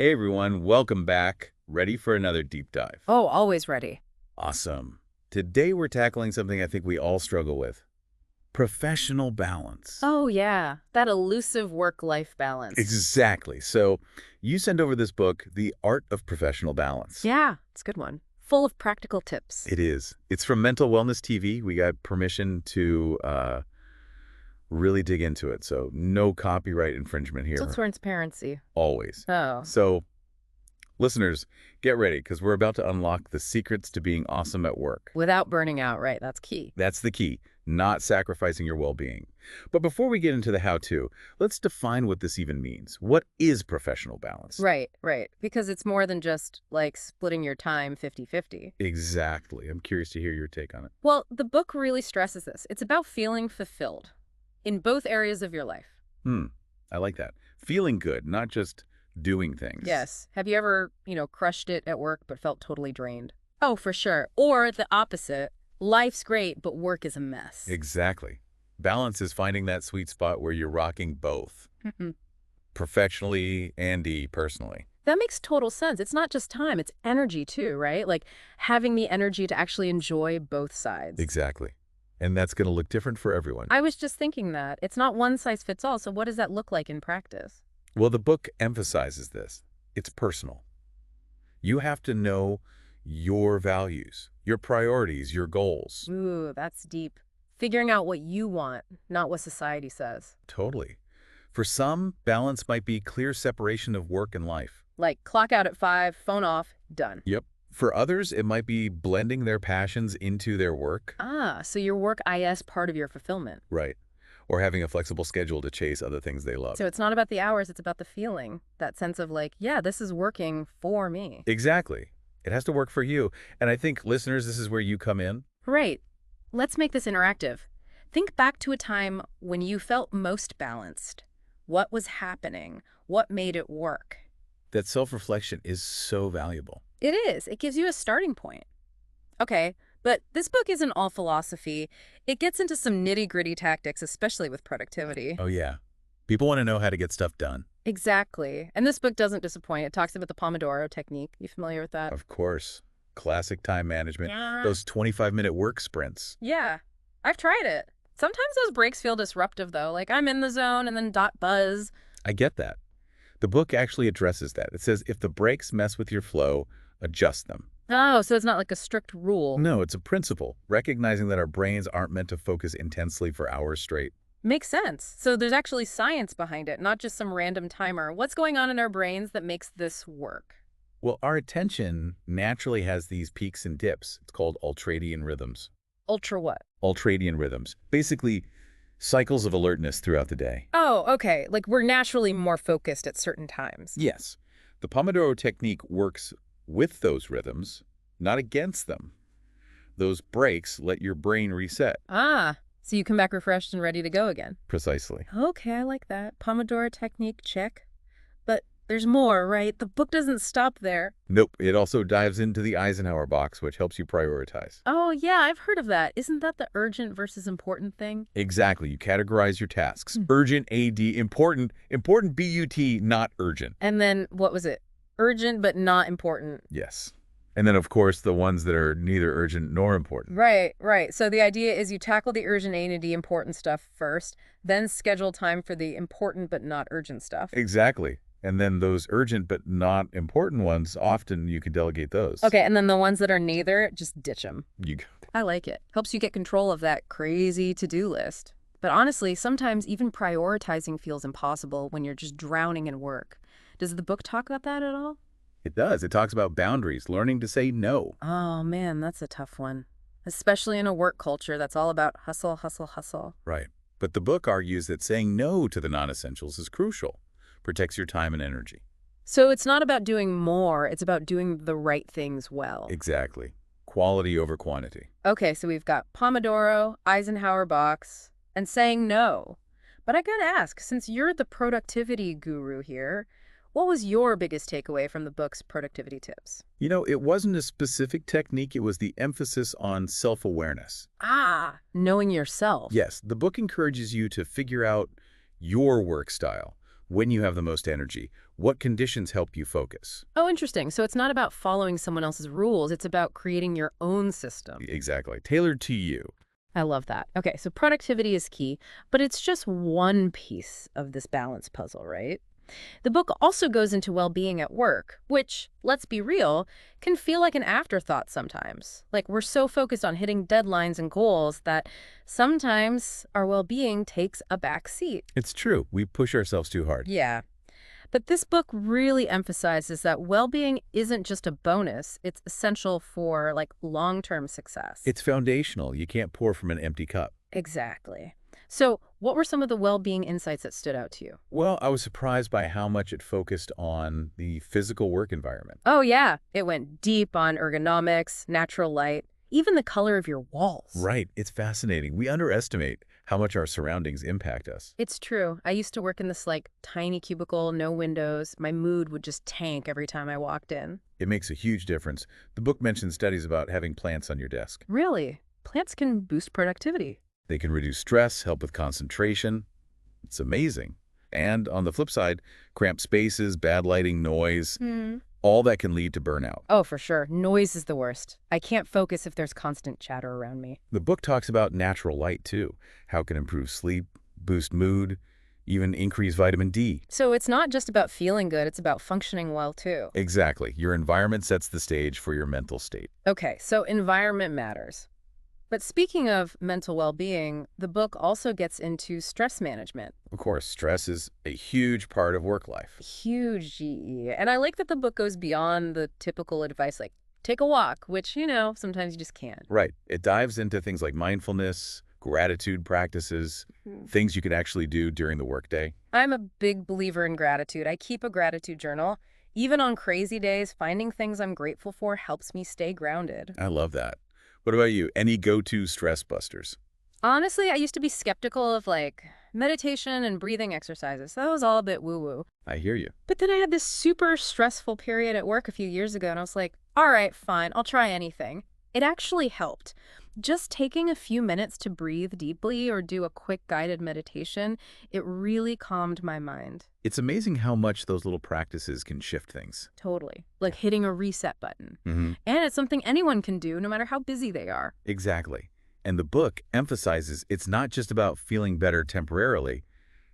Hey everyone, welcome back. Ready for another deep dive? Oh, always ready. Awesome. Today we're tackling something I think we all struggle with. Professional balance. Oh, yeah. That elusive work-life balance. Exactly. So you sent over this book, The Art of Professional Balance. Yeah, it's a good one. Full of practical tips. It is. It's from Mental Wellness TV. We got permission to really dig into it. So no copyright infringement So here. transparency. Always. Oh, So listeners, get ready because we're about to unlock the secrets to being awesome at work. without burning out, right? That's key. That's the key, not sacrificing your well-being. But before we get into the how-to, let's define what this even means. What is professional balance? Right. Because it's more than just, like, splitting your time 50-50. Exactly. I'm curious to hear your take on it. Well, the book really stresses this. It's about feeling fulfilled in both areas of your life. I like that. Feeling good, not just doing things. Yes. Have you ever, crushed it at work but felt totally drained? Oh, for sure. Or the opposite. Life's great, but work is a mess. Exactly. Balance is finding that sweet spot where you're rocking both, Mhm. professionally and personally. That makes total sense. It's not just time, it's energy too, right? Like having the energy to actually enjoy both sides. Exactly. And that's going to look different for everyone. I was just thinking that. It's not one size fits all, so what does that look like in practice? Well, the book emphasizes this. It's personal. You have to know your values, your priorities, your goals. Ooh, that's deep. Figuring out what you want, not what society says. Totally. For some, balance might be clear separation of work and life. Like clock out at 5, phone off, done. Yep. For others, it might be blending their passions into their work. Ah, so your work is part of your fulfillment. Right. Or having a flexible schedule to chase other things they love. So it's not about the hours, it's about the feeling. That sense of like, yeah, this is working for me. Exactly. It has to work for you. And I think, listeners, this is where you come in. Right. Let's make this interactive. Think back to a time when you felt most balanced. What was happening? What made it work? That self-reflection is so valuable. It is. It gives you a starting point. Okay, but this book isn't all philosophy. It gets into some nitty-gritty tactics, especially with productivity. Oh, yeah. People want to know how to get stuff done. Exactly. And this book doesn't disappoint. It talks about the Pomodoro technique. You familiar with that? Of course. Classic time management. Yeah. Those 25-minute work sprints. Yeah, I've tried it. Sometimes those breaks feel disruptive, though. Like I'm in the zone and then dot buzz. I get that. The book actually addresses that. It says if the breaks mess with your flow, adjust them. Oh, so it's not like a strict rule. No, it's a principle, recognizing that our brains aren't meant to focus intensely for hours straight. Makes sense. So there's actually science behind it, not just some random timer. What's going on in our brains that makes this work? Well, our attention naturally has these peaks and dips. It's called ultradian rhythms. Ultra what? Ultradian rhythms. Basically, cycles of alertness throughout the day. Oh, okay. Like we're naturally more focused at certain times. Yes, the Pomodoro technique works with those rhythms, not against them. Those breaks let your brain reset. Ah, so you come back refreshed and ready to go again. Precisely. Okay, I like that. Pomodoro technique, check. But there's more, right? The book doesn't stop there. Nope, it also dives into the Eisenhower box, which helps you prioritize. Oh, yeah, I've heard of that. Isn't that the urgent versus important thing? Exactly, you categorize your tasks. Hmm. Urgent, AD, important, important, BUT, not urgent. And then, what was it? Urgent but not important. Yes. And then, of course, the ones that are neither urgent nor important. Right. So the idea is you tackle the urgent A and D important stuff first, then schedule time for the important but not urgent stuff. Exactly. And then those urgent but not important ones, often you can delegate those. Okay, and then the ones that are neither, just ditch them. You I like it. Helps you get control of that crazy to-do list. But honestly, sometimes even prioritizing feels impossible when you're just drowning in work. Does the book talk about that at all? It does. It talks about boundaries, learning to say no. Oh man, that's a tough one. Especially in a work culture that's all about hustle, hustle, hustle. Right. But the book argues that saying no to the non-essentials is crucial. Protects your time and energy. So it's not about doing more, it's about doing the right things well. Exactly. Quality over quantity. Okay, so we've got Pomodoro, Eisenhower box, and saying no. But I gotta ask, since you're the productivity guru here, what was your biggest takeaway from the book's productivity tips? You know, it wasn't a specific technique. It was the emphasis on self-awareness. Ah, knowing yourself. Yes, the book encourages you to figure out your work style, when you have the most energy, what conditions help you focus. Oh, interesting. So it's not about following someone else's rules. It's about creating your own system. Exactly. Tailored to you. I love that. Okay, so productivity is key, but it's just one piece of this balance puzzle, right? The book also goes into well-being at work, which, let's be real, can feel like an afterthought sometimes. Like we're so focused on hitting deadlines and goals that sometimes our well-being takes a back seat. It's true. We push ourselves too hard. Yeah. But this book really emphasizes that well-being isn't just a bonus, it's essential for like long-term success. It's foundational. You can't pour from an empty cup. Exactly. So, what were some of the well-being insights that stood out to you? Well, I was surprised by how much it focused on the physical work environment. Oh, yeah. It went deep on ergonomics, natural light, even the color of your walls. Right. It's fascinating. We underestimate how much our surroundings impact us. It's true. I used to work in this like tiny cubicle, no windows. My mood would just tank every time I walked in. It makes a huge difference. The book mentions studies about having plants on your desk. Really? Plants can boost productivity. They can reduce stress, help with concentration. It's amazing. And on the flip side, cramped spaces, bad lighting, noise, all that can lead to burnout. Oh, for sure. Noise is the worst. I can't focus if there's constant chatter around me. The book talks about natural light, too, how it can improve sleep, boost mood, even increase vitamin D. So it's not just about feeling good, it's about functioning well, too. Exactly. Your environment sets the stage for your mental state. Okay, so environment matters. But speaking of mental well-being, the book also gets into stress management. Of course, stress is a huge part of work life. Huge GE. And I like that the book goes beyond the typical advice like, take a walk, which, sometimes you just can't. Right. It dives into things like mindfulness, gratitude practices, things you can actually do during the workday. I'm a big believer in gratitude. I keep a gratitude journal. Even on crazy days, finding things I'm grateful for helps me stay grounded. I love that. What about you? Any go-to stress busters? Honestly, I used to be skeptical of like meditation and breathing exercises. That was all a bit woo-woo. I hear you. But then I had this super stressful period at work a few years ago, and I was like, all right, fine, I'll try anything. It actually helped. Just taking a few minutes to breathe deeply or do a quick guided meditation, it really calmed my mind. It's amazing how much those little practices can shift things. Totally. Like hitting a reset button. Mm-hmm. And it's something anyone can do no matter how busy they are. Exactly. And the book emphasizes it's not just about feeling better temporarily.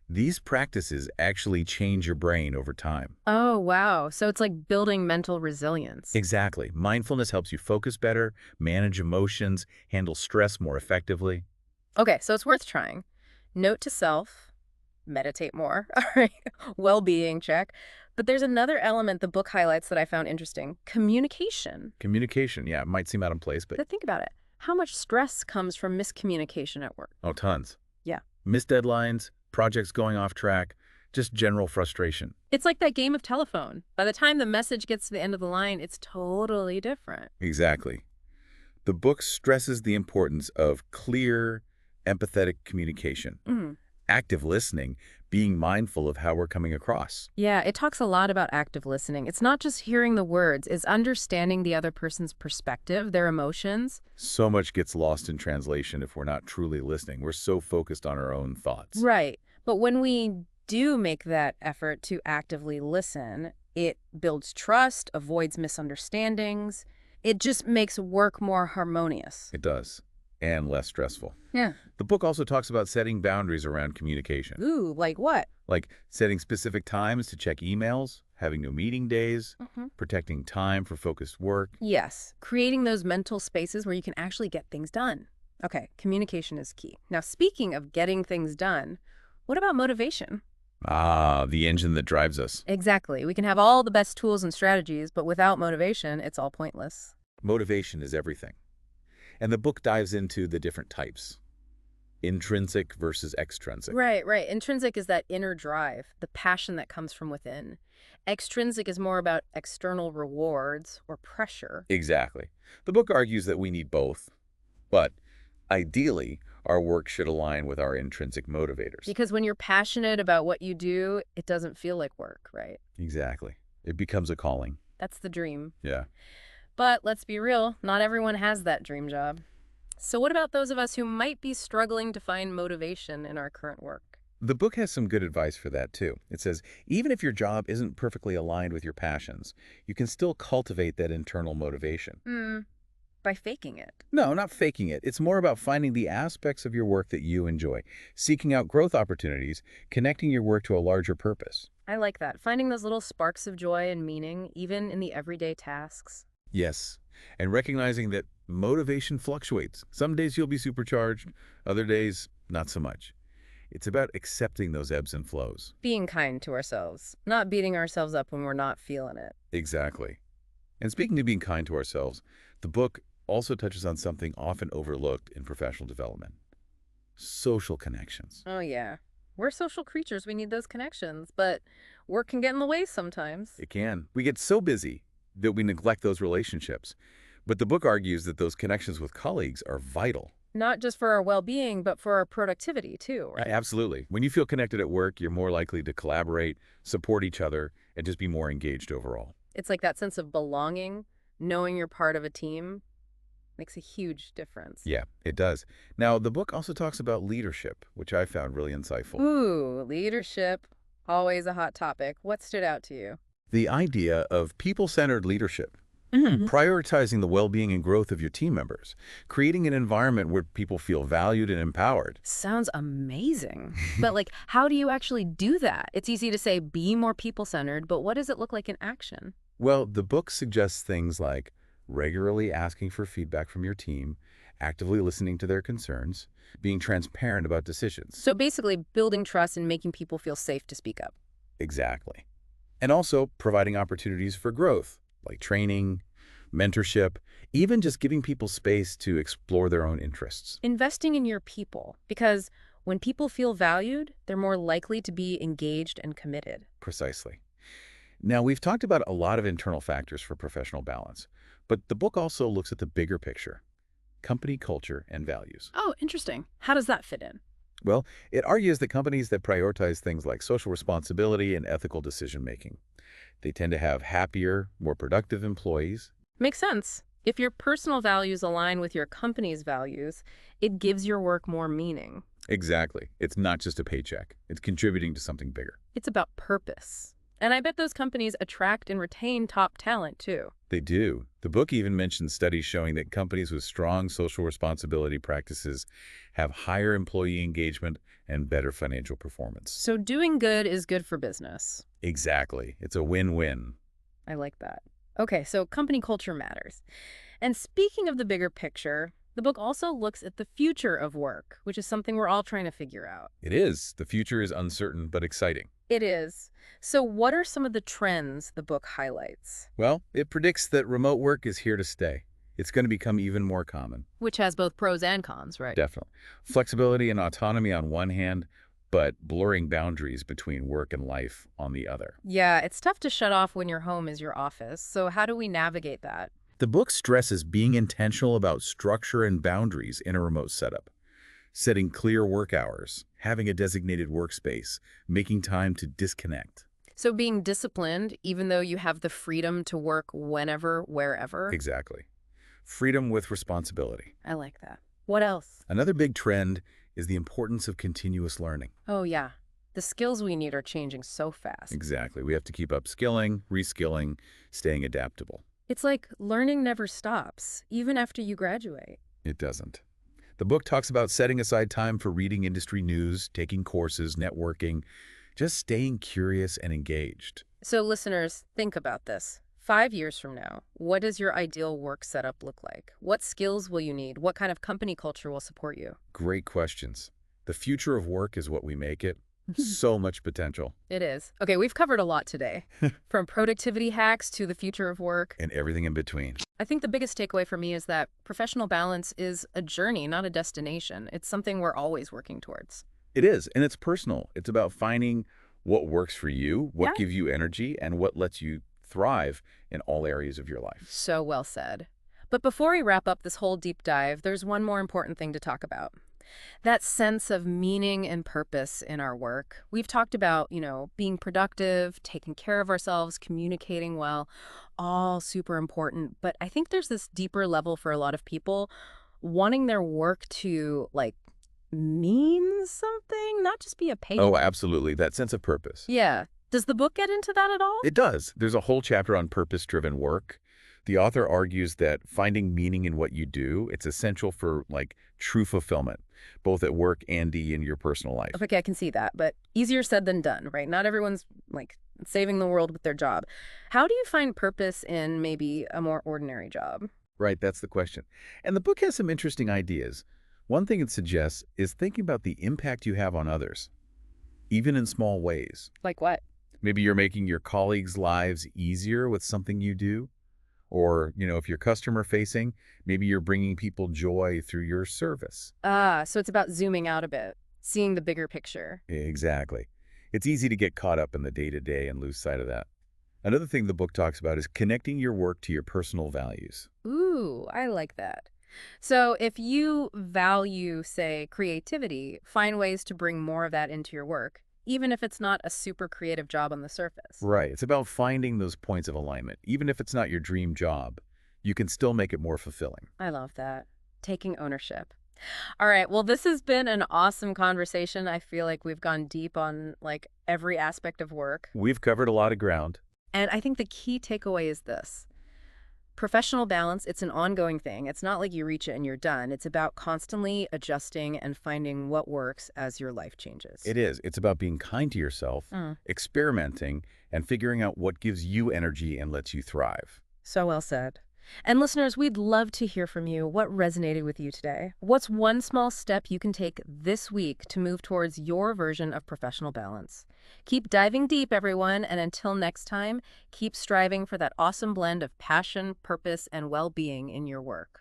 These practices actually change your brain over time. Oh, wow. So it's like building mental resilience. Exactly. Mindfulness helps you focus better, manage emotions, handle stress more effectively. Okay, so it's worth trying. Note to self, meditate more. All right, well-being, check. But there's another element the book highlights that I found interesting. Communication. Communication, yeah, it might seem out of place, but But think about it. How much stress comes from miscommunication at work? oh, tons. Yeah. Missed deadlines, projects going off track, just general frustration. It's like that game of telephone. By the time the message gets to the end of the line, it's totally different. Exactly. The book stresses the importance of clear, empathetic communication, active listening, being mindful of how we're coming across. Yeah, it talks a lot about active listening. It's not just hearing the words, it's understanding the other person's perspective, their emotions. So much gets lost in translation if we're not truly listening. We're so focused on our own thoughts. Right. But when we do make that effort to actively listen, it builds trust, avoids misunderstandings. It just makes work more harmonious. It does. And less stressful. Yeah. The book also talks about setting boundaries around communication, Ooh, like what? like setting specific times to check emails, having no meeting days, protecting time for focused work. Yes, creating those mental spaces where you can actually get things done. Okay, communication is key. Now, speaking of getting things done, what about motivation? Ah, the engine that drives us. Exactly. We can have all the best tools and strategies, but without motivation, it's all pointless. Motivation is everything. And the book dives into the different types. Intrinsic versus extrinsic. Right, right. Intrinsic is that inner drive, the passion that comes from within. Extrinsic is more about external rewards or pressure. Exactly. The book argues that we need both, but ideally, our work should align with our intrinsic motivators. Because when you're passionate about what you do, it doesn't feel like work, right? Exactly. It becomes a calling. That's the dream. Yeah. But let's be real, not everyone has that dream job. So what about those of us who might be struggling to find motivation in our current work? The book has some good advice for that, too. It says, even if your job isn't perfectly aligned with your passions, you can still cultivate that internal motivation. Hmm, by faking it. No, not faking it. It's more about finding the aspects of your work that you enjoy, seeking out growth opportunities, connecting your work to a larger purpose. I like that. Finding those little sparks of joy and meaning, even in the everyday tasks. Yes, and recognizing that motivation fluctuates. Some days you'll be supercharged, other days not so much. It's about accepting those ebbs and flows. Being kind to ourselves, not beating ourselves up when we're not feeling it. Exactly. And speaking of being kind to ourselves, the book also touches on something often overlooked in professional development: social connections. Oh, yeah. We're social creatures. We need those connections, but work can get in the way sometimes. It can. We get so busy that we neglect those relationships. But the book argues that those connections with colleagues are vital. Not just for our well-being, but for our productivity, too, right? Absolutely. When you feel connected at work, you're more likely to collaborate, support each other, and just be more engaged overall. It's like that sense of belonging, knowing you're part of a team, makes a huge difference. Yeah, it does. Now, the book also talks about leadership, which I found really insightful. Ooh, leadership. Always a hot topic. What stood out to you? The idea of people-centered leadership, Mhm. prioritizing the well-being and growth of your team members, creating an environment where people feel valued and empowered. Sounds amazing. But like, how do you actually do that? It's easy to say be more people-centered, but what does it look like in action? Well, the book suggests things like regularly asking for feedback from your team, actively listening to their concerns, being transparent about decisions. So basically, building trust and making people feel safe to speak up. Exactly. And also providing opportunities for growth, like training, mentorship, even just giving people space to explore their own interests. Investing in your people, because when people feel valued, they're more likely to be engaged and committed. Precisely. Now, we've talked about a lot of internal factors for professional balance, but the book also looks at the bigger picture: company culture and values. Oh, interesting. How does that fit in? Well, it argues that companies that prioritize things like social responsibility and ethical decision-making, they tend to have happier, more productive employees. Makes sense. If your personal values align with your company's values, it gives your work more meaning. Exactly. It's not just a paycheck. It's contributing to something bigger. It's about purpose. And I bet those companies attract and retain top talent, too. They do. The book even mentions studies showing that companies with strong social responsibility practices have higher employee engagement and better financial performance. So doing good is good for business. Exactly. It's a win-win. I like that. Okay, so company culture matters. And speaking of the bigger picture, the book also looks at the future of work, which is something we're all trying to figure out. It is. The future is uncertain but exciting. It is. So what are some of the trends the book highlights? Well, it predicts that remote work is here to stay. It's going to become even more common. Which has both pros and cons, right? Definitely. Flexibility and autonomy on one hand, but blurring boundaries between work and life on the other. Yeah, it's tough to shut off when your home is your office. So how do we navigate that? The book stresses being intentional about structure and boundaries in a remote setup, setting clear work hours, having a designated workspace, making time to disconnect. So being disciplined, even though you have the freedom to work whenever, wherever. Exactly. Freedom with responsibility. I like that. What else? Another big trend is the importance of continuous learning. Oh, yeah. The skills we need are changing so fast. Exactly. We have to keep upskilling, reskilling, staying adaptable. It's like learning never stops, even after you graduate. It doesn't. The book talks about setting aside time for reading industry news, taking courses, networking, just staying curious and engaged. So listeners, think about this. 5 years from now, what does your ideal work setup look like? What skills will you need? What kind of company culture will support you? Great questions. The future of work is what we make it. So much potential. It is. Okay, we've covered a lot today, from productivity hacks to the future of work. And everything in between. I think the biggest takeaway for me is that professional balance is a journey, not a destination. It's something we're always working towards. It is, and it's personal. It's about finding what works for you, what Yeah. gives you energy, and what lets you thrive in all areas of your life. So well said. But before we wrap up this whole deep dive, there's one more important thing to talk about. That sense of meaning and purpose in our work. We've talked about, being productive, taking care of ourselves, communicating well, all super important. But I think there's this deeper level for a lot of people wanting their work to, mean something, not just be a paycheck. Oh, absolutely, that sense of purpose. Yeah. Does the book get into that at all? It does. There's a whole chapter on purpose-driven work. The author argues that finding meaning in what you do, it's essential for, like, true fulfillment, both at work and in your personal life. Okay, I can see that, but easier said than done, right? Not everyone's like saving the world with their job. How do you find purpose in maybe a more ordinary job? Right, that's the question. And the book has some interesting ideas. One thing it suggests is thinking about the impact you have on others, even in small ways. Like what? Maybe you're making your colleagues' lives easier with something you do. Or, if you're customer facing, maybe you're bringing people joy through your service. Ah, so it's about zooming out a bit, seeing the bigger picture. Exactly. It's easy to get caught up in the day-to-day and lose sight of that. Another thing the book talks about is connecting your work to your personal values. Ooh, I like that. So if you value, say, creativity, find ways to bring more of that into your work, even if it's not a super creative job on the surface. Right. It's about finding those points of alignment. Even if it's not your dream job, you can still make it more fulfilling. I love that. Taking ownership. All right. Well, this has been an awesome conversation. I feel like we've gone deep on like every aspect of work. We've covered a lot of ground. And I think the key takeaway is this. Professional balance, it's an ongoing thing. It's not like you reach it and you're done. It's about constantly adjusting and finding what works as your life changes. It is. It's about being kind to yourself, experimenting, and figuring out what gives you energy and lets you thrive. So well said. And listeners, we'd love to hear from you. What resonated with you today? What's one small step you can take this week to move towards your version of professional balance? Keep diving deep, everyone, and until next time, keep striving for that awesome blend of passion, purpose, and well-being in your work.